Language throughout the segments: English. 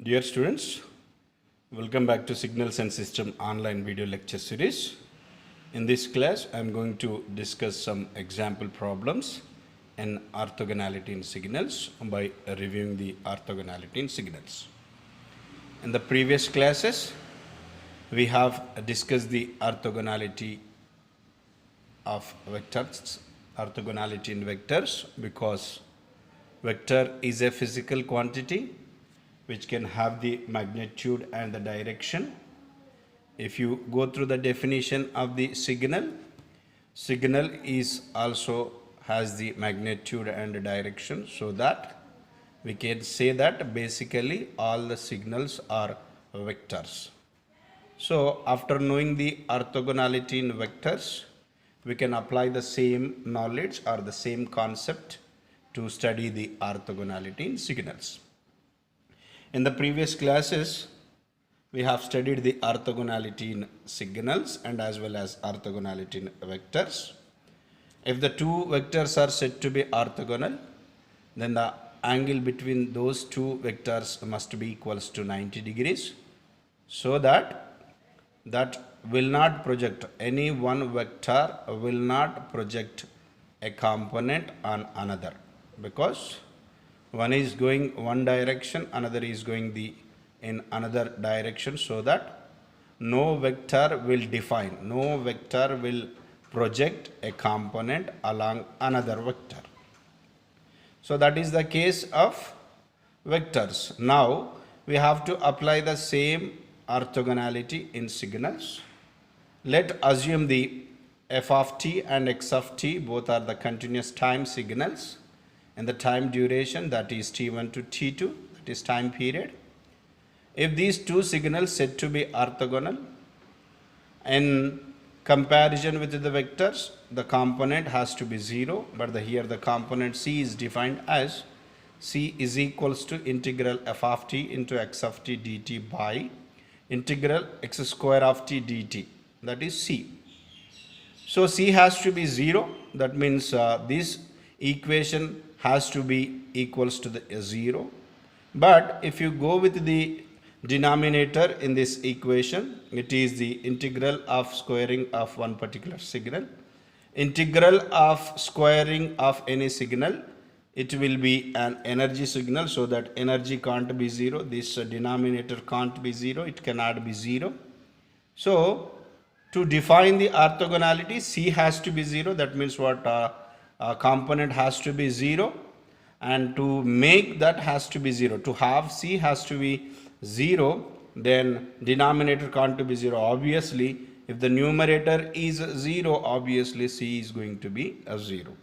Dear students, welcome back to Signals and System online video lecture series. In this class, I am going to discuss some example problems in orthogonality in signals by reviewing the orthogonality in signals. In the previous classes, we have discussed the orthogonality of vectors, orthogonality in vectors, because vector is a physical quantity which can have the magnitude and the direction. If you go through the definition of the signal is also has the magnitude and the direction, so that we can say that basically all the signals are vectors. So after knowing the orthogonality in vectors, we can apply the same knowledge or the same concept to study the orthogonality in signals. In the previous classes, we have studied the orthogonality in signals and as well as orthogonality in vectors. If the two vectors are said to be orthogonal, then the angle between those two vectors must be equals to 90 degrees, so that will not project, any one vector will not project a component on another, because one is going one direction, another is going in another direction, so that no vector will project a component along another vector. So that is the case of vectors. Now we have to apply the same orthogonality in signals. Let assume the f of t and x of t both are the continuous time signals, and the time duration, that is t1 to t2, that is time period. If these two signals said to be orthogonal, in comparison with the vectors, the component has to be 0, but here the component c is defined as c is equals to integral f of t into x of t dt by integral x square of t dt, that is c. So c has to be 0, that means this equation has to be equals to the 0. But if you go with the denominator in this equation, it is the integral of squaring of one particular signal. Integral of squaring of any signal, it will be an energy signal, so that energy can't be 0. This denominator can't be 0, it cannot be 0. So to define the orthogonality, c has to be 0, that means what? Component has to be 0, and to make that has to be 0. To have c has to be 0, then denominator can't be 0. Obviously, if the numerator is 0, obviously c is going to be a 0.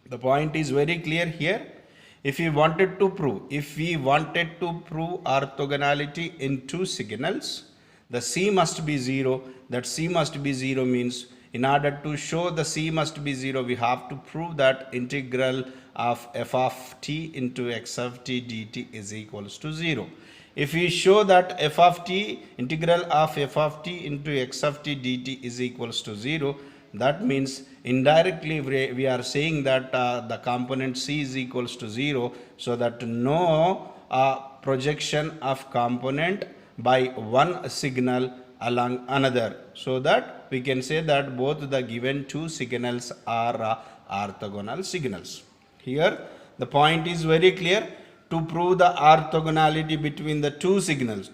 The point is very clear here. If we wanted to prove orthogonality in two signals, the c must be 0. That c must be 0 means, in order to show the c must be 0, we have to prove that integral of f of t into x of t dt is equals to 0. If we show that integral of f of t into x of t dt is equals to 0, that means indirectly we are saying that the component c is equals to 0, so that no projection of component by one signal along another, so that we can say that both the given two signals are orthogonal signals. Here the point is very clear. To prove the orthogonality between the two signals,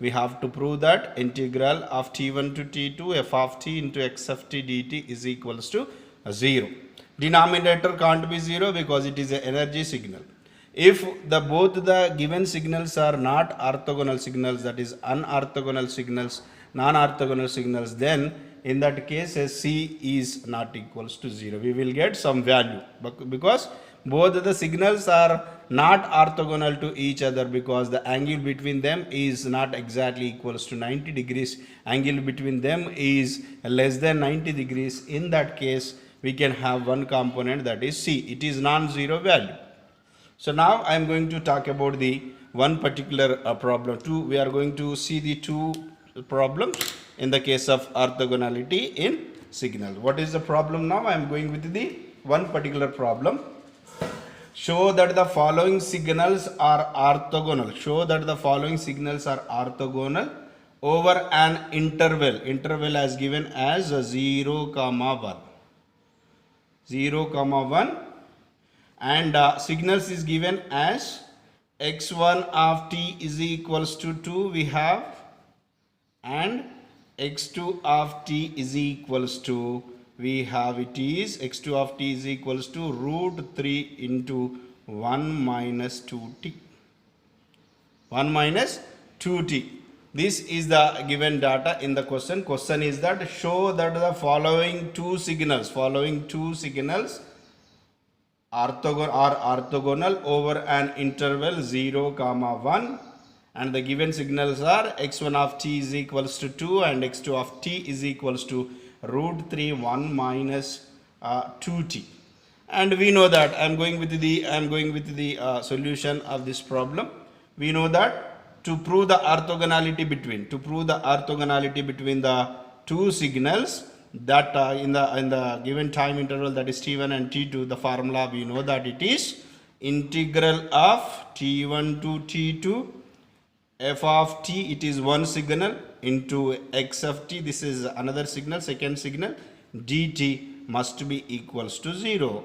we have to prove that integral of t1 to t2 f of t into x of t dt is equals to 0. Denominator can't be 0 because it is an energy signal. If both the given signals are not orthogonal signals, that is unorthogonal signals, non-orthogonal signals, then in that case c is not equals to 0. We will get some value, because both the signals are not orthogonal to each other, because the angle between them is not exactly equals to 90 degrees. Angle between them is less than 90 degrees. In that case, we can have one component, that is c. It is non-zero value. So now I am going to talk about the one particular problem. We are going to see the two problems in the case of orthogonality in signals. What is the problem now? I am going with the one particular problem. show that the following signals are orthogonal. Show that the following signals are orthogonal over an interval. Interval as given as 0, 1. 0, 1, and signals is given as x1 of t is equals to 2 we have, and x2 of t is equals to, we have, it is x2 of t is equals to root 3 into 1 minus 2t. 1 minus 2t. This is the given data in the question. Question is that show that the following two signals orthogonal over an interval 0, 1, and the given signals are x1 of t is equals to 2 and x2 of t is equals to root 3 1 minus 2t. And we know that I am going with the solution of this problem. We know that to prove the orthogonality between the two signals, that in the given time interval, that is t1 and t2, the formula we know that it is integral of t1 to t2 f of t, it is one signal, into x of t, this is another signal, second signal, dt must be equals to 0.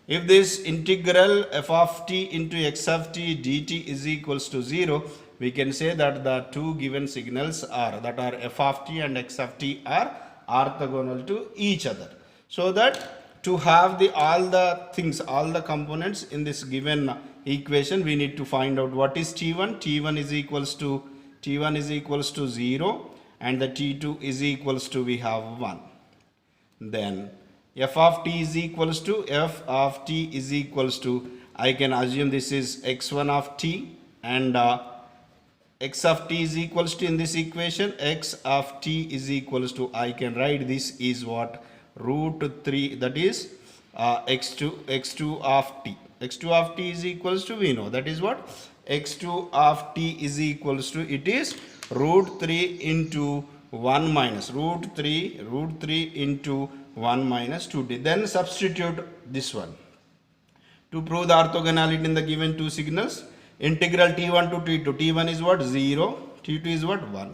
If this integral f of t into x of t dt is equals to 0, we can say that the two given signals are, that are f of t and x of t, are orthogonal to each other. So that to have all the components in this given equation, we need to find out what is t1. t1 is equals to 0 and the t2 is equals to, we have 1. Then f of t is equals to, I can assume this is x1 of t, and x of t is equals to, in this equation, x of t is equals to, I can write this is what, root 3, that is x2 of t. x2 of t is equals to, we know that is what, x2 of t is equals to, it is root 3 into 1 minus root 3 into 1 minus 2t. Then substitute this one to prove the orthogonality in the given two signals. Integral t1 to t2, t1 is what, 0, t2 is what, 1.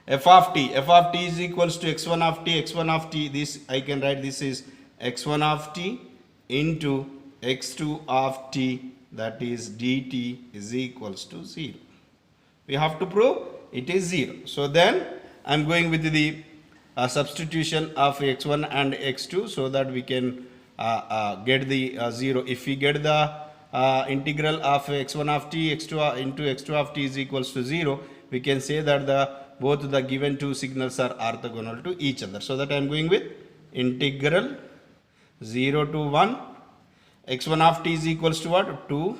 f of t is equals to x1 of t, this I can write, this is x1 of t into x2 of t, that is dt is equals to 0. We have to prove it is 0. So then I am going with the substitution of x1 and x2, so that we can get the 0. If we get the integral of x1 of t x2 into x2 of t is equals to 0, we can say that both the given two signals are orthogonal to each other. So that I am going with integral 0 to 1, x1 of t is equals to what, 2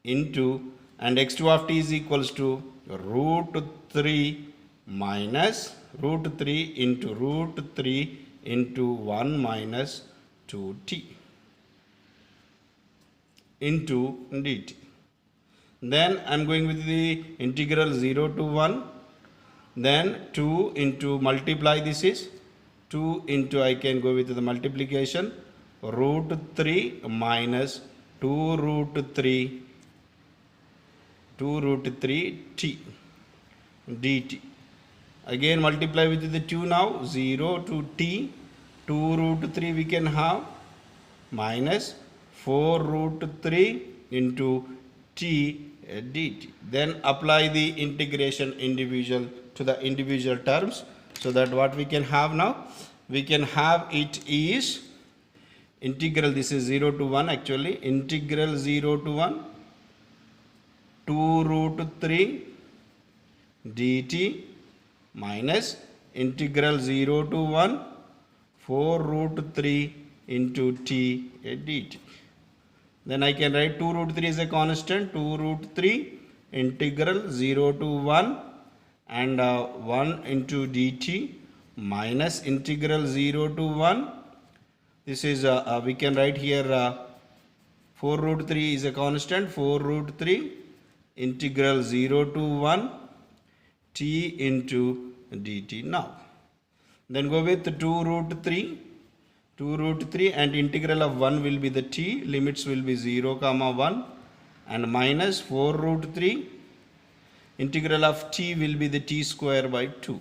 into, and x2 of t is equals to root 3 minus root 3 into 1 minus 2t into dt. Then I am going with the integral 0 to 1, then 2 into, multiply, this is 2 into, I can go with the multiplication, root 3 minus 2 root 3 t dt. Again multiply with the 2 now, 0 to t, 2 root 3 we can have, minus 4 root 3 into t dt. Then apply the integration to the individual terms, so that what we can have now, we can have it is integral, this is 0 to 1 actually, integral 0 to 1, 2 root 3 dt minus integral 0 to 1, 4 root 3 into t dt. Then I can write 2 root 3 is a constant, 2 root 3 integral 0 to 1 and 1 into dt minus integral 0 to 1. This is, we can write here 4 root 3 is a constant, 4 root 3 integral 0 to 1 t into dt now. Then go with 2 root 3 2 root 3, and integral of 1 will be the t, limits will be 0 comma 1, and minus 4 root 3, integral of t will be the t square by 2,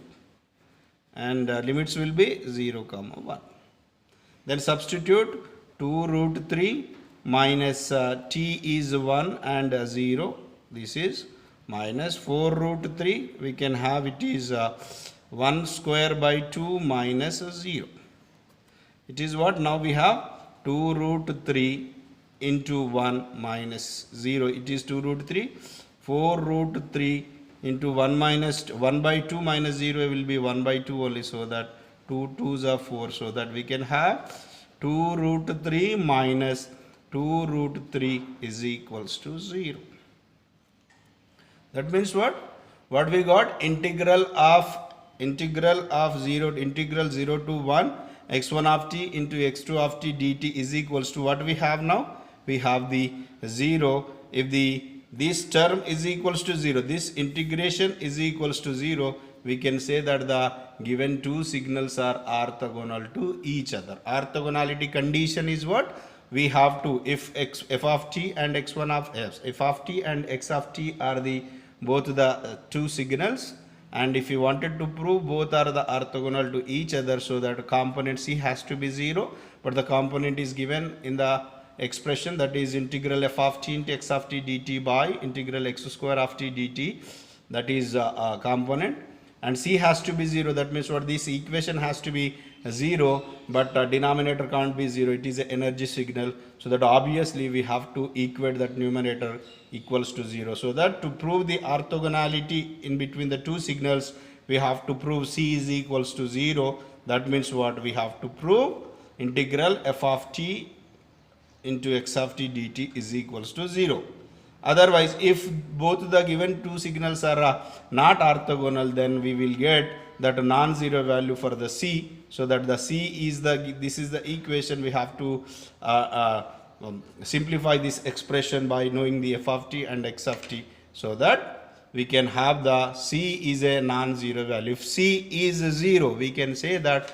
and limits will be 0 comma 1. Then substitute 2 root 3 minus t is 1 and 0, this is minus 4 root 3, we can have it is 1 square by 2 minus 0. It is what? Now we have 2 root 3 into 1 minus 0. It is 2 root 3. 4 root 3 into 1 minus 1 by 2 minus 0 will be 1 by 2 only. So that 2 2s are 4. So that we can have 2 root 3 minus 2 root 3 is equals to 0. That means what? What we got? Integral of 0 to 1 x1 of t into x2 of t dt is equals to what we have now? We have the 0. If this term is equals to 0, this integration is equals to 0, we can say that the given two signals are orthogonal to each other. Orthogonality condition is what? We have to, if f of t and x1 of f of t and x of t are the both the two signals, and if you wanted to prove both are the orthogonal to each other, so that component c has to be 0, but the component is given in the expression, that is integral f of t into x of t dt by integral x square of t dt, that is a component, and c has to be 0. That means what? This equation has to be 0, but denominator can't be 0, it is an energy signal, so that obviously we have to equate that numerator equals to 0. So that to prove the orthogonality in between the two signals, we have to prove c is equals to 0. That means what? We have to prove integral f of t into x of t dt is equals to 0. Otherwise, if both the given two signals are not orthogonal, then we will get that non-zero value for the c. So that the c is this is the equation. We have to simplify this expression by knowing the f of t and x of t, so that we can have the c is a non-zero value. If c is 0, we can say that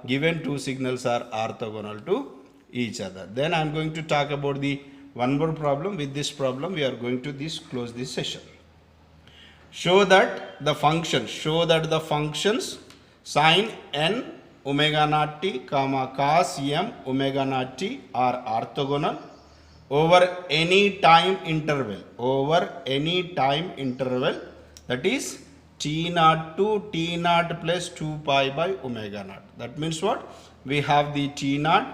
given two signals are orthogonal to each other. Then I am going to talk about the one more problem. With this problem, we are going to close this session. Show that the functions sin n omega naught t comma cos m omega naught t are orthogonal over any time interval, that is t naught to t naught plus 2 pi by omega naught. That means what? We have the t naught,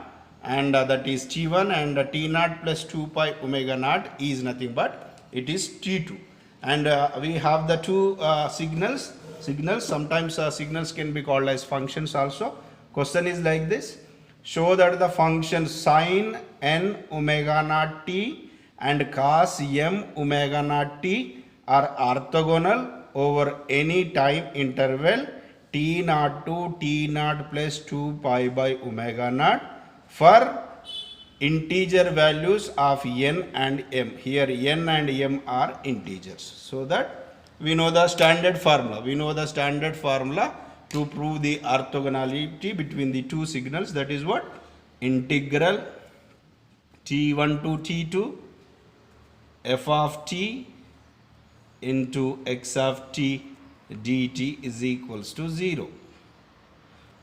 and that is t1, and t naught plus 2 pi omega naught is nothing but it is t2, and we have the two signals. Sometimes signals can be called as functions also. Question is like this: show that the function sin n omega naught t and cos m omega naught t are orthogonal over any time interval t naught to t naught plus 2 pi by omega naught for integer values of n and m. Here n and m are integers. So that we know the standard formula. To prove the orthogonality between the two signals. That is what? Integral t1 to t2 f of t into x of t dt is equals to 0.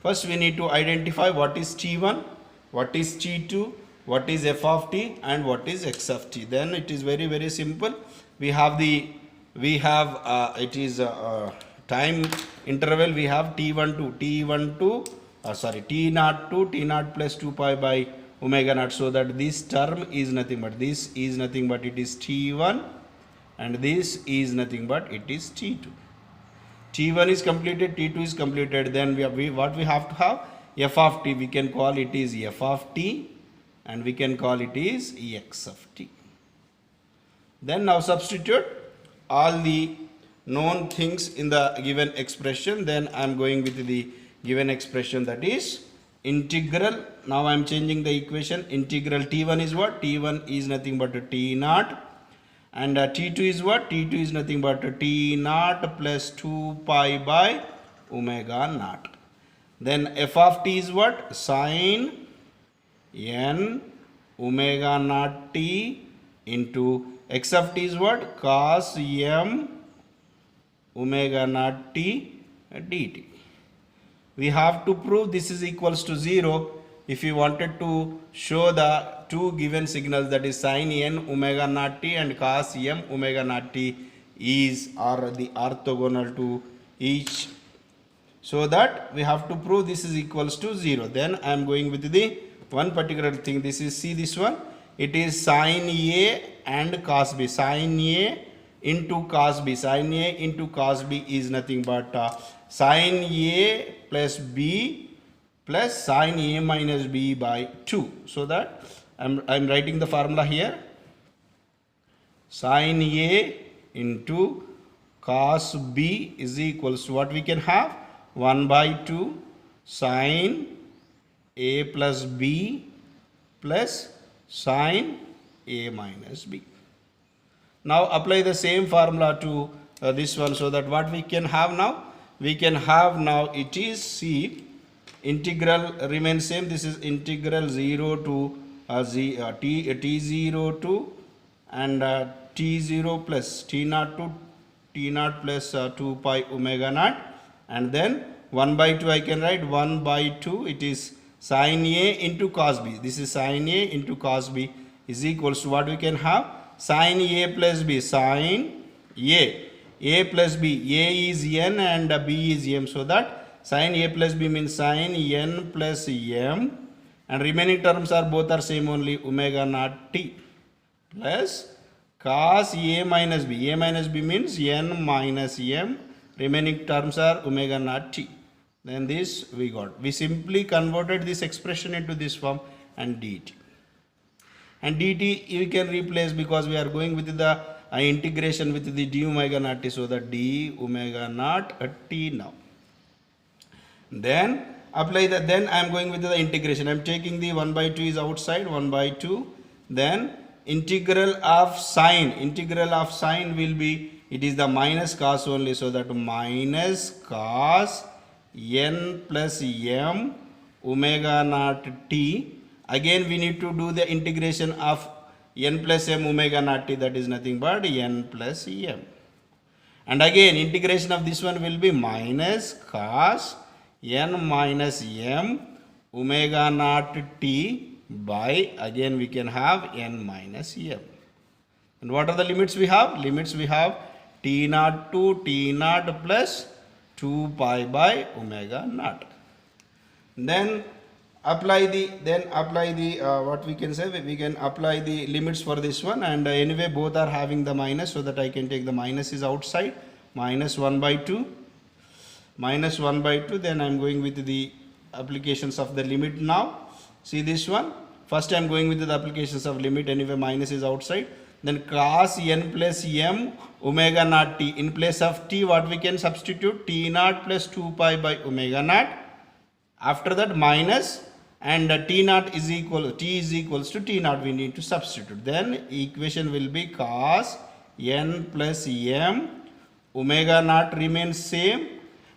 First we need to identify what is t1, what is t2, what is f of t, and what is x of t. Then it is very, very simple. We have time interval. We have t naught to t naught plus 2 pi by omega naught, so that this term is nothing but it is t1, and this is nothing but it is t2. t1 is completed, t2 is completed. Then what we have to have? F of t, we can call it is f of t, and we can call it is x of t. Then now substitute all the known things in the given expression. Then I am going with the given expression, that is integral. Now I am changing the equation. Integral t1 is what? T1 is nothing but t naught, and t2 is what? T2 is nothing but t naught plus 2 pi by omega naught. Then f of t is what? Sine n omega naught t into x of t is what? Cos m omega naught t dt. We have to prove this is equals to 0 if you wanted to show the two given signals, that is sin n omega naught t and cos m omega naught t is or the orthogonal to each. So that we have to prove this is equals to 0. Then I am going with the one particular thing. This is, see this one, it is sin a and cos b. Sin a into cos b. Sin a into cos b is nothing but sin a plus b plus sin a minus b by 2. So that I am writing the formula here. Sin a into cos b is equals to what we can have? 1 by 2 sin a plus b plus sin a minus b. Now apply the same formula to this one, so that what we can have now? We can have now, it is, see, integral remains same. This is integral 0 to t0 to and t0 plus t0 to t0 plus 2 pi omega naught, and then 1 by 2 I can write 1 by 2, it is sin a into cos b. This is sin a into cos b is equals to what we can have? Sin a plus b, sin a plus b, a is n and b is m, so that sin a plus b means sin n plus m, and remaining terms are both are same only, omega naught t plus cos a minus b. A minus b means n minus m, remaining terms are omega naught t. Then this we got. We simply converted this expression into this form and dt. And dt you can replace, because we are going with the integration with the d omega naught t, so that d omega naught t now. Then apply the, then I am going with the integration. I am taking the 1 by 2 is outside, 1 by 2. Then integral of sine will be, it is the minus cos only, so that minus cos n plus m omega naught t. Again we need to do the integration of n plus m omega naught t, that is nothing but n plus m. And again integration of this one will be minus cos n minus m omega naught t by, again we can have n minus m. And what are the limits we have? Limits we have t0 to t0 plus 2 pi by omega naught. Then apply the what we can say, we can apply the limits for this one, and anyway both are having the minus, so that I can take the minus is outside, minus 1 by 2, minus 1 by 2. Then I am going with the applications of the limit now. See this one, first I am going with the applications of limit, anyway minus is outside. Then cos n plus m omega naught t, in place of t what we can substitute? t0 plus 2 pi by omega naught. After that minus, and t0 is equal, t is equals to t0 we need to substitute. Then equation will be cos n plus m omega naught remains same.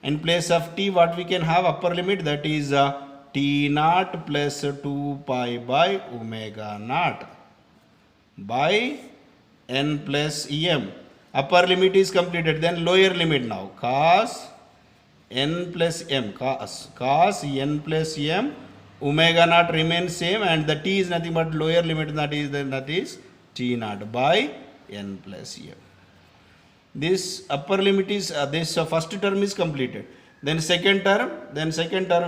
In place of t what we can have? Upper limit, that is t0 plus 2 pi by omega naught by n plus m. Upper limit is completed. Then lower limit now, cos n plus m, cos n plus m omega naught remains same, and the t is nothing but lower limit, that is t0 by n plus m. This upper limit is this first term is completed. Then second term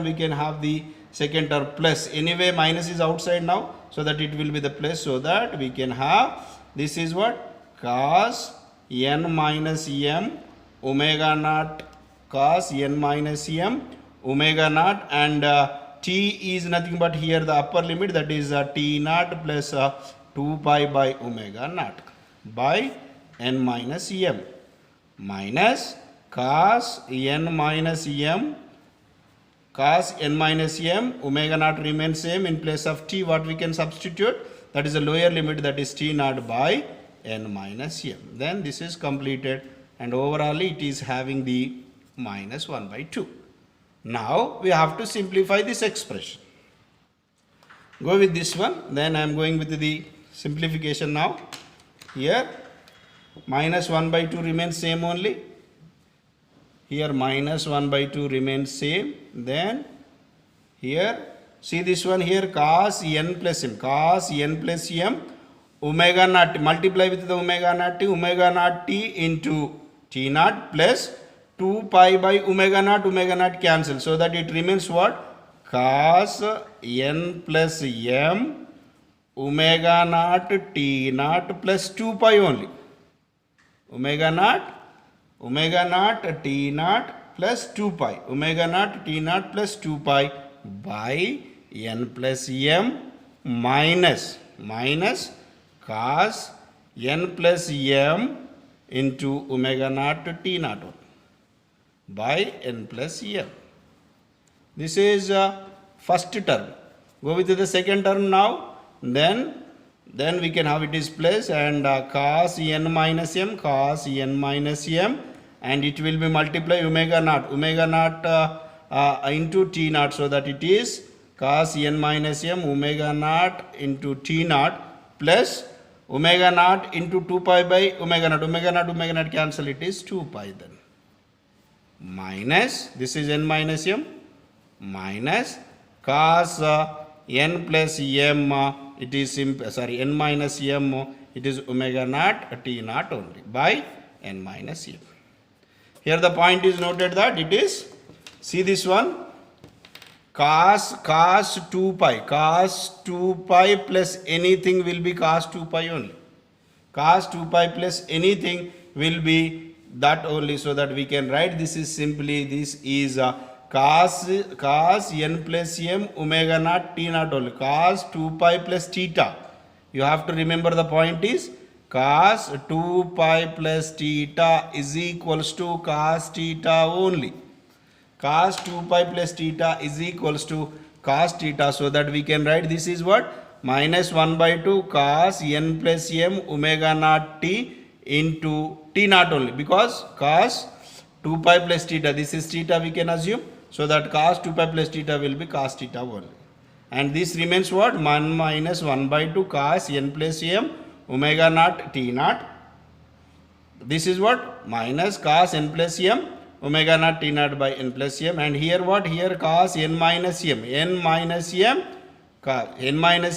we can have the second term plus, anyway minus is outside now, so that it will be the plus, so that we can have, this is what? Cos n minus m omega naught, cos n minus m omega naught, and t is nothing but here the upper limit, that is t0 plus 2 pi by omega naught by n minus m, minus cos n minus m omega naught remains same. In place of t what we can substitute? That is a lower limit, that is t0 by n minus m. Then this is completed, and overall it is having the minus 1 by 2. Now we have to simplify this expression. Go with this one. Then I am going with the simplification now. Here minus 1 by 2 remains same only. Here minus 1 by 2 remains same. Then here see this one here, cos n plus m. Cos n plus m omega naught, multiply with the omega naught t into t naught plus 2 pi by omega naught cancel. So that it remains what? Cos n plus m omega naught t naught plus 2 pi only. Omega naught t naught plus 2 pi. Omega naught t naught plus 2 pi by n plus m minus cos n plus m into omega naught t naught by n plus m. This is first term. Go with the second term now. Then we can have it is plus and cos n minus m and it will be multiply omega naught into t naught, so that it is cos n minus m omega naught into t naught plus omega naught into 2 pi by omega naught cancel, it is 2 pi then. Minus, this is n minus m, minus cos n plus m, it is n minus m, it is omega naught t naught only by n minus m. Here the point is noted that it is, see this one, cos 2 pi plus anything will be cos 2 pi only. Cos 2 pi plus anything will be that only, so that we can write this is simply, this is cos n plus m omega naught t naught only. Cos 2 pi plus theta. You have to remember the point is cos 2 pi plus theta is equals to cos theta only. Cos 2 pi plus theta is equals to cos theta, so that we can write this is what? Minus 1 by 2 cos n plus m omega naught t into t naught only, because cos 2 pi plus theta, this is theta we can assume, so that cos 2 pi plus theta will be cos theta only. And this remains what? 1 minus 1 by 2 cos n plus m omega naught t naught. This is what? Minus cos n plus m omega naught t naught by n plus m. And here what? Here cos n minus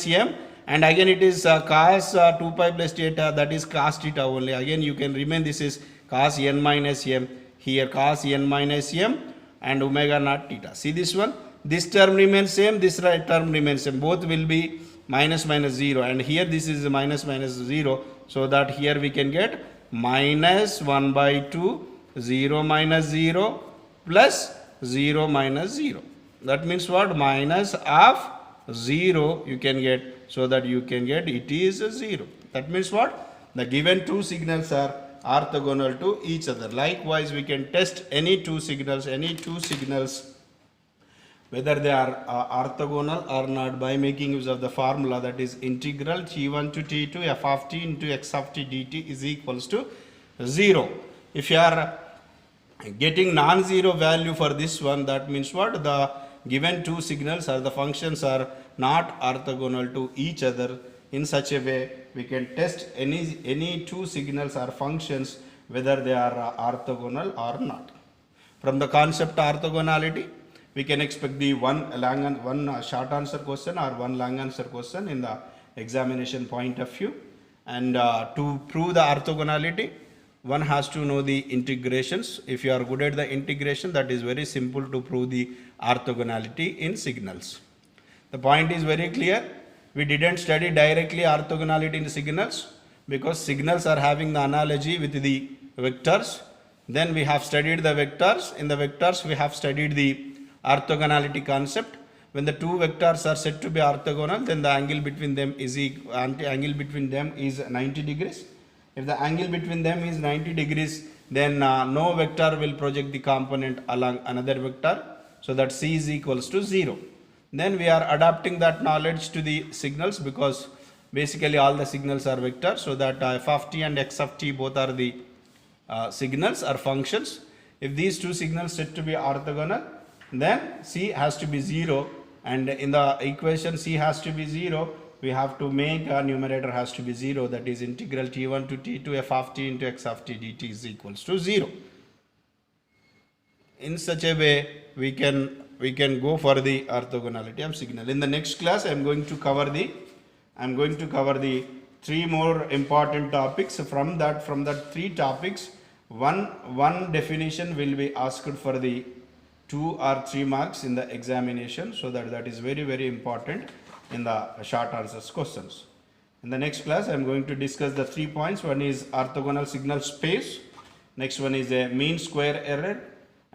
m and again it is cos 2 pi plus theta, that is cos theta only. Again you can remain, this is cos n minus m, here cos n minus m and omega naught theta. See this one, this term remains same, this term remains same, both will be minus 0, and here this is minus 0, so that here we can get minus 1 by 2 0 minus 0 plus 0 minus 0. That means what? Minus of 0 you can get, so that you can get it is 0. That means what? The given two signals are orthogonal to each other. Likewise, we can test any two signals whether they are orthogonal or not by making use of the formula, that is integral t1 to t2 f of t into x of t dt is equals to 0. If you are getting non-zero value for this one, that means what? The given two signals or the functions are not orthogonal to each other. In such a way, we can test any two signals or functions whether they are orthogonal or not. From the concept orthogonality, we can expect the one short answer question or one long answer question in the examination point of view. And to prove the orthogonality, one has to know the integrations. If you are good at the integration, that is very simple to prove the orthogonality in signals. The point is very clear. We didn't study directly orthogonality in signals because signals are having the analogy with the vectors. Then we have studied the vectors. In the vectors, we have studied the orthogonality concept. When the two vectors are said to be orthogonal, then the angle between them is 90 degrees. If the angle between them is 90 degrees, then no vector will project the component along another vector, so that c is equals to 0. Then we are adapting that knowledge to the signals, because basically all the signals are vectors, so that f of t and x of t both are the signals or functions. If these two signals said to be orthogonal, then c has to be 0, and in the equation c has to be 0, we have to make a numerator has to be 0, that is integral t1 to t2 f of t into x of t dt is equals to 0. In such a way we can go for the orthogonality of signal. In the next class I am going to cover the three more important topics. From that three topics, one definition will be asked for the 2 or 3 marks in the examination, so that is very, very important in the short answers questions. In the next class I am going to discuss the 3 points. One is orthogonal signal space, next one is a mean square error,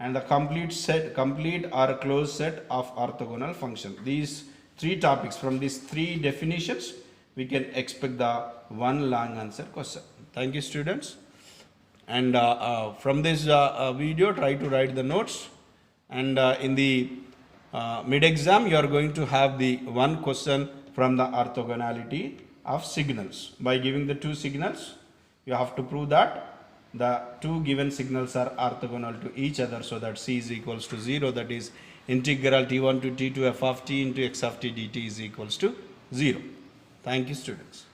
and the complete or closed set of orthogonal function. These 3 topics, from these 3 definitions we can expect the one long answer question. Thank you, students. And from this video, try to write the notes, and in the mid exam you are going to have the one question from the orthogonality of signals. By giving the 2 signals, you have to prove that the 2 given signals are orthogonal to each other, so that c is equals to 0, that is integral t1 to t2 f of t into x of t dt is equals to 0. Thank you, students.